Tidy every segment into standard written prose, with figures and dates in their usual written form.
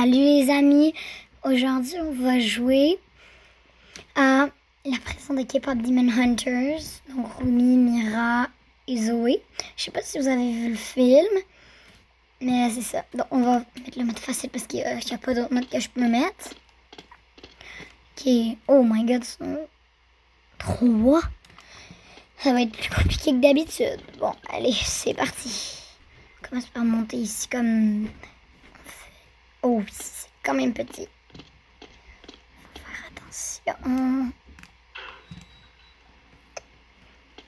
Salut les amis, aujourd'hui on va jouer à la présente équipe of Demon Hunters, donc Rumi, Mira et Zoé. Je sais pas si vous avez vu le film, mais c'est ça. Donc on va mettre le mode facile parce qu'il n'y a pas d'autre mode que je peux mettre. Ok, oh my god, c'est 3. Ça va être plus compliqué que d'habitude. Bon, allez, c'est parti. On commence par monter ici comme... Oh, c'est quand même petit. Faire attention.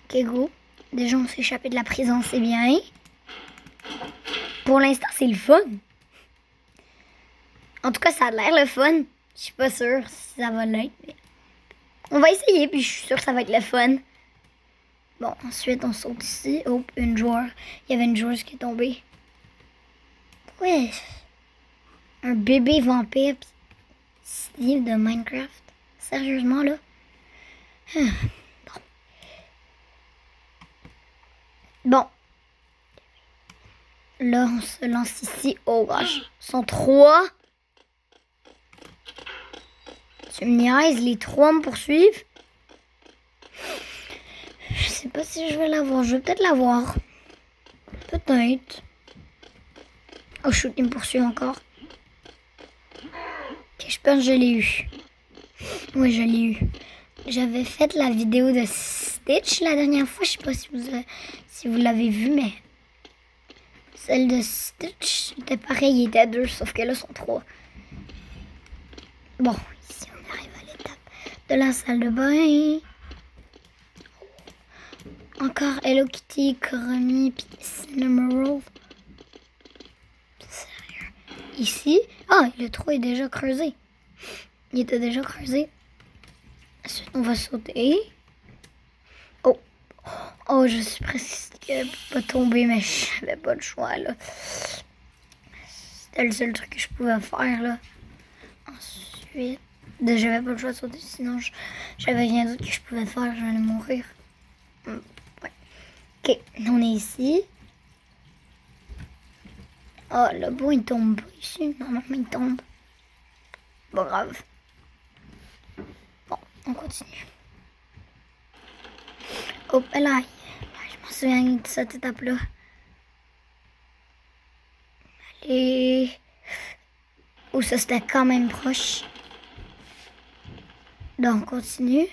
Ok, go. Déjà, on s'est échappé de la prison, c'est bien. Pour l'instant, c'est le fun. En tout cas, ça a l'air le fun. Je suis pas sûre si ça va l'être. Mais... on va essayer, puis je suis sûre que ça va être le fun. Bon, ensuite, on saute ici. Oh, une joueur. Il y avait une joueuse qui est tombée. Ouais. Un bébé vampire style de Minecraft. Sérieusement, là. Bon. Là, on se lance ici. Oh gosh. Ils sont 3. Tu me niaises, les 3 me poursuivent. Je sais pas si je vais l'avoir. Je vais peut-être l'avoir. Peut-être. Oh shoot, il me poursuit encore. Ok, je pense que je l'ai eu. Oui, je l'ai eu. J'avais fait la vidéo de Stitch la dernière fois. Je sais pas si vous l'avez vu, mais... celle de Stitch était pareil, il était à 2, sauf que là, ils sont 3. Bon, ici, on arrive à l'étape de la salle de bain. Encore Hello Kitty, Kurumi, puis Cinnamoroll. Sérieux. Ici, le trou est déjà creusé. Il était déjà creusé. Ensuite, on va sauter. Oh, je suis presque pas tombée, mais j'avais pas de choix, là. C'était le seul truc que je pouvais faire, là. Ensuite, j'avais pas le choix de sauter, sinon j'avais rien d'autre que je pouvais faire, j'allais mourir. Ouais. Ok, on est ici. Oh, le beau, il tombe pas ici. Normalement, il tombe. Bon, grave. Bon, on continue. Hop là. Je m'en souviens de cette étape-là. Allez. Oh, ça, c'était quand même proche. Donc, on continue.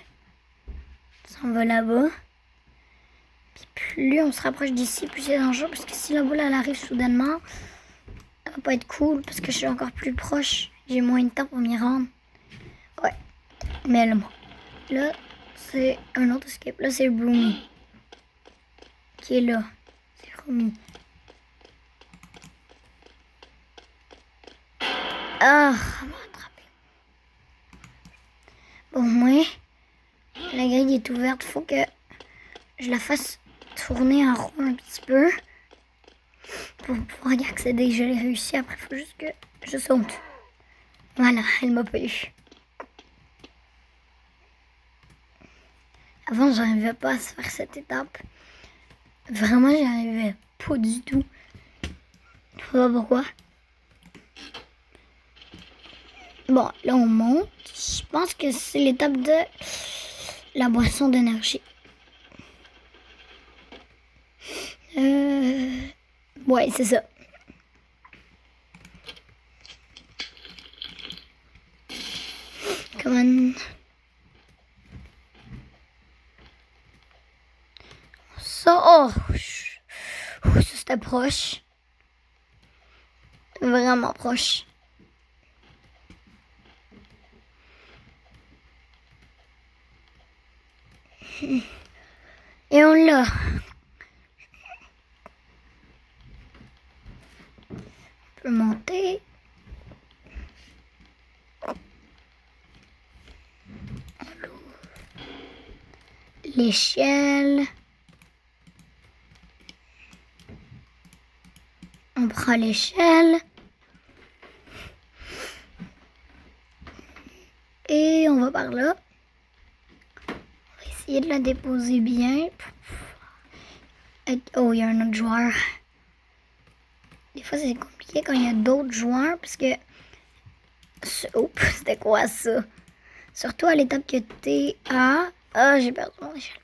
Ça, on va là-bas. Puis plus on se rapproche d'ici, plus c'est dangereux. Parce que si la boule, elle arrive soudainement, ça va pas être cool. Parce que je suis encore plus proche. J'ai moins de temps pour m'y rendre. Ouais. Mais là, c'est un autre escape. Là, c'est Rumi. Qui est là. C'est Rumi. Ah, on m'a attrapé. Bon, moi, la grille est ouverte. Faut que je la fasse tourner en rond un petit peu. Pour pouvoir y accéder. Je l'ai réussi. Après, il faut juste que je saute. Voilà, elle m'a pas eu. Avant, j'arrivais pas à se faire cette étape. Vraiment, j'y arrivais pas du tout. Je sais pas pourquoi. Bon, là, on monte. Je pense que c'est l'étape de la boisson d'énergie. Ouais, c'est ça. Come on. Ça, ça c'était proche. Vraiment proche. Et on l'a. On peut monter. L'échelle. On prend l'échelle. Et on va par là. On va essayer de la déposer bien. Oh, il y a un autre joueur. Des fois, c'est compliqué quand il y a d'autres joueurs parce que Oups, c'était quoi ça? Surtout à l'étape que t'es à... Ah, j'ai perdu mon échelle.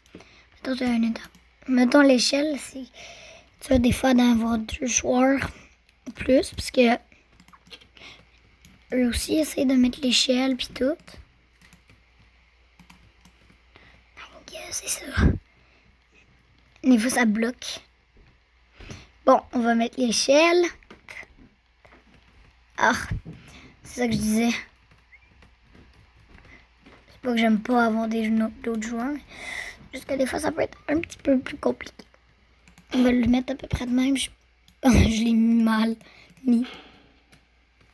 Mettons, t'as une étape. Mettons l'échelle, c'est... Tu vas des fois d'avoir 2 joueurs ou plus, parce que eux aussi essayent de mettre l'échelle puis tout. Donc, c'est ça. Des fois, ça bloque. Bon, on va mettre l'échelle. Ah, c'est ça que je disais. C'est pas que j'aime pas avoir d'autres joueurs. Juste que des fois, ça peut être un petit peu plus compliqué. On va le mettre à peu près de même. Je l'ai mis mal.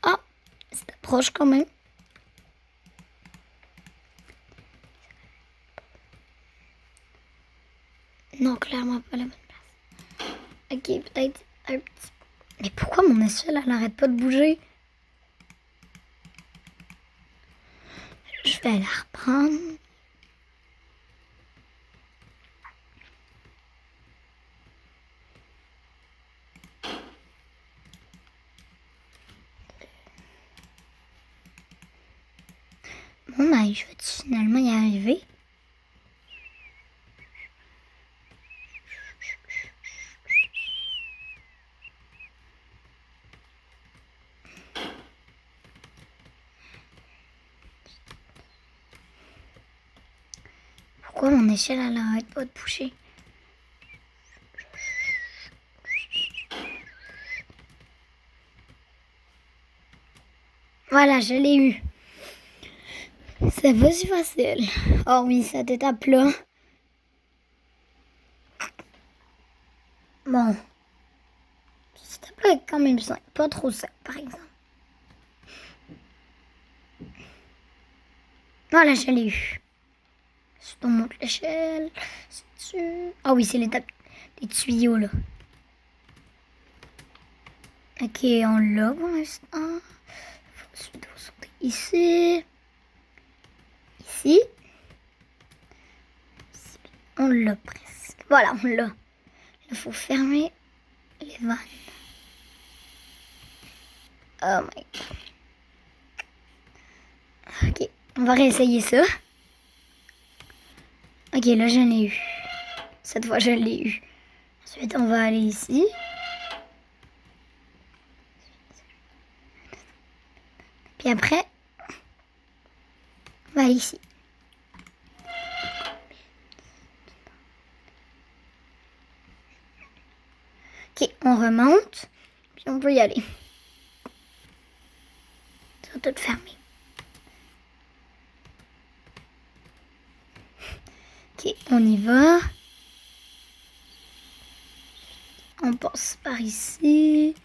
Ah, c'était proche quand même. Non, clairement pas la bonne place. Ok, peut-être un petit... Mais pourquoi mon échelle, elle n'arrête pas de bouger? Je vais la reprendre. Bon, ben, je vais finalement y arriver. Pourquoi mon échelle, elle n'arrête pas de bouger? Voilà, je l'ai eu. C'est pas si facile. Oh oui, cette étape-là. Bon. Cette étape-là est quand même simple. Pas trop simple, par exemple. Voilà, je l'ai eu. On monte l'échelle. Ah oui, c'est l'étape des tuyaux, là. Ok, on l'a pour l'instant. Ensuite, on va sauter ici. Ici. On l'a presque. Voilà, on l'a. Il faut fermer les vannes. Oh my god. Ok, on va réessayer ça. Ok, là, je l'ai eu. Cette fois, je l'ai eu. Ensuite, on va aller ici. Puis après, on va aller ici. Ok, on remonte. Puis on peut y aller. Ça va tout fermé. Ok, on y va. On passe par ici.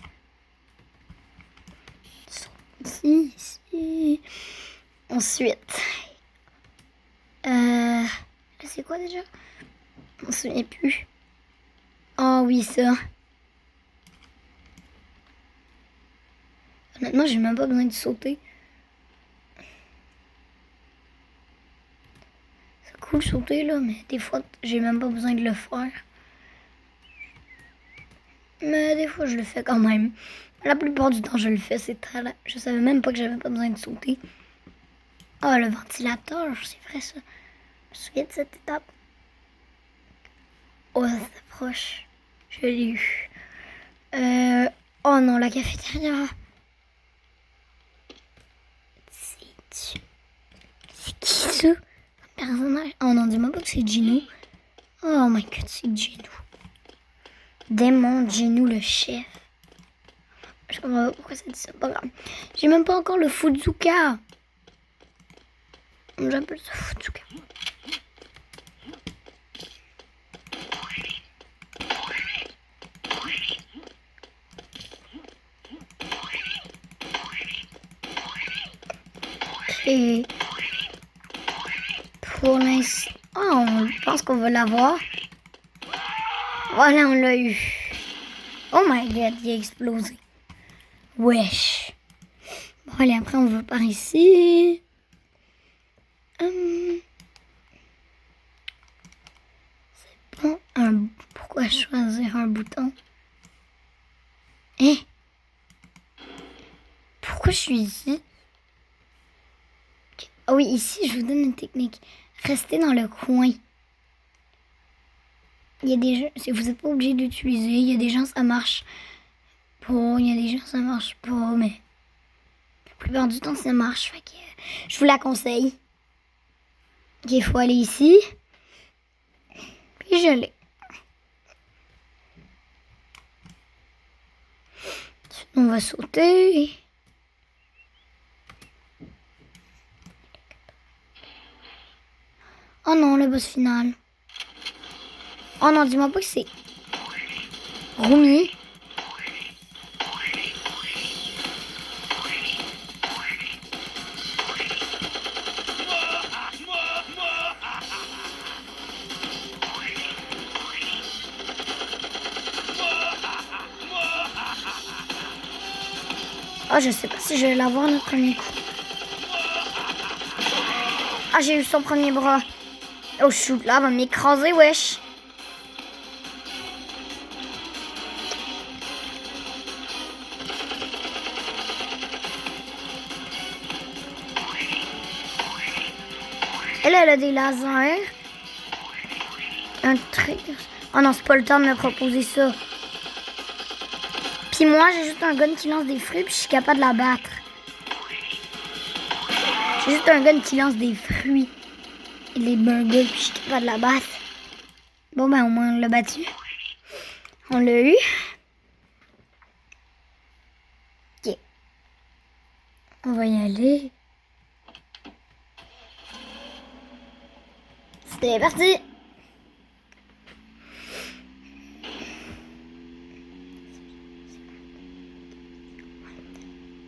Ici. Ensuite. C'est quoi déjà? Je me souviens plus. Oh oui, ça. Honnêtement, j'ai même pas besoin de sauter. C'est cool de sauter là, mais des fois, j'ai même pas besoin de le faire. Mais des fois, je le fais quand même. La plupart du temps, je le fais. Je savais même pas que j'avais pas besoin de sauter. Oh, le ventilateur, c'est vrai ça. Je me souviens de cette étape. Oh, c'était proche. Je l'ai eu. Oh non, la cafétéria. C'est qui ça? Personnage. Oh non, dis-moi pas que c'est Gino. Oh my god, c'est Gino. Démon Gino, le chef. Je comprends pas pourquoi ça dit ça. Pas grave. J'ai même pas encore le Fuzuka. J'appelle ça Fuzuka. Ok. Pour l'instant, on pense qu'on va l'avoir. Voilà, on l'a eu. Oh my god, il a explosé. Wesh. Bon, allez, après, on va par ici. C'est bon. Pourquoi choisir un bouton? Hein? Pourquoi je suis ici? Ah oui, ici, je vous donne une technique. Restez dans le coin. Il y a des gens, vous n'êtes pas obligé d'utiliser. Il y a des gens, ça marche pas. Il y a des gens, ça marche pas. Mais la plupart du temps, ça marche. Fait que je vous la conseille. Ok, il faut aller ici. Puis je l'ai. On va sauter. Oh non, le boss final. Oh non, dis-moi pas que c'est Rumi. Ah, je sais pas si je vais l'avoir le premier coup. Ah, j'ai eu son premier bras. Oh shoot, là, elle va m'écraser, wesh. Elle a des lasers. Un truc. Oh non, c'est pas le temps de me proposer ça. Puis moi, j'ai juste un gun qui lance des fruits, puis je suis capable de la battre. J'ai juste un gun qui lance des fruits et des burgers, puis je suis capable de la battre. Bon, ben, au moins, on l'a battu. On l'a eu. Ok. On va y aller. C'est parti.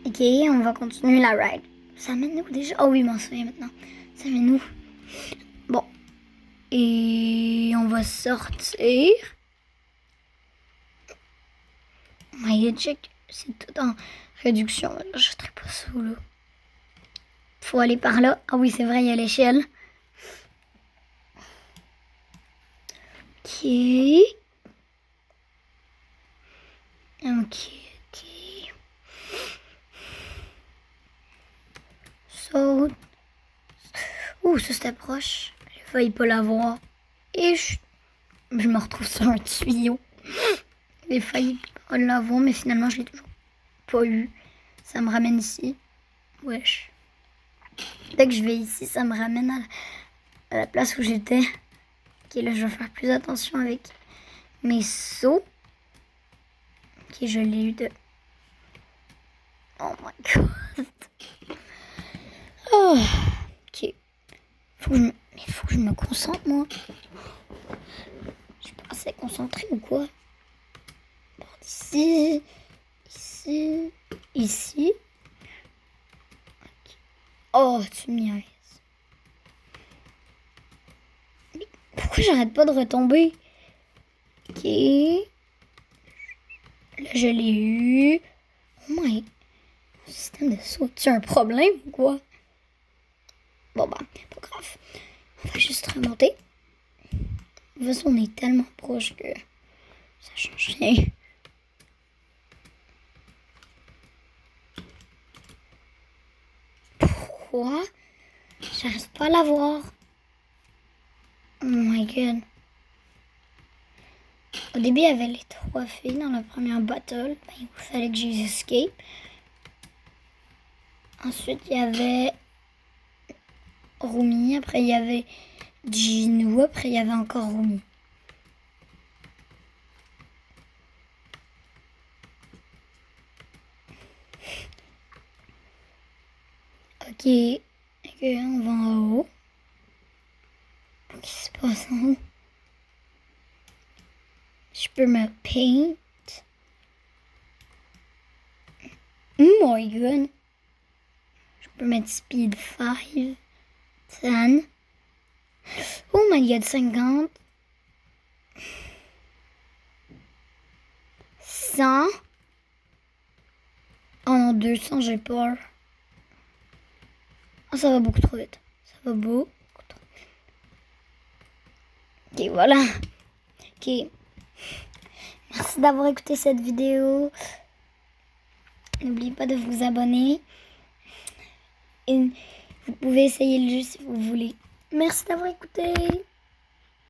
Ok, on va continuer la ride. Ça mène où déjà? Oh oui, je m'en souviens maintenant. Ça mène où? Bon. Et on va sortir. My God, check. C'est tout en réduction. Là, je ne pas ça là. Faut aller par là. Ah oui, c'est vrai, il y a l'échelle. Ok. Ok. Saute. Ouh, ça c'était proche. J'ai failli pas l'avoir. Et je me retrouve sur un tuyau. J'ai failli pas l'avoir, mais finalement je l'ai toujours pas eu. Ça me ramène ici. Wesh. Dès que je vais ici, ça me ramène à la place où j'étais. Ok, là je vais faire plus attention avec mes sauts. Ok, je l'ai eu de... Oh my god. Oh. Ok. Faut que je me concentre, moi. Je suis pas assez concentrée ou quoi? Ici. Ici. Ici. Okay. Oh, tu me niaises. Mais pourquoi j'arrête pas de retomber? Ok. Là, je l'ai eu. Oh my... Mon système de saut, tu as un problème ou quoi? Bon, bah, pas grave. On va juste remonter. De toute façon, on est tellement proche que ça change rien. Pourquoi? J'arrive pas à la voir. Oh my god. Au début, il y avait les 3 filles dans la première battle. Ben, il fallait que j'y escape. Ensuite, il y avait Rumi. Après, il y avait Jinou. Après, il y avait encore Rumi. Ok. Ok, on va en haut. Qu'est-ce qui se passe en haut? Je peux me paint. Oh my god. Je peux mettre speed 5. 10. Oh my god, 50. 100. Oh non, 200, j'ai peur. Oh, ça va beaucoup trop vite. Ça va beaucoup trop vite. Ok, voilà. Ok. Merci d'avoir écouté cette vidéo. N'oubliez pas de vous abonner. Et Vous pouvez essayer le jeu si vous voulez. Merci d'avoir écouté.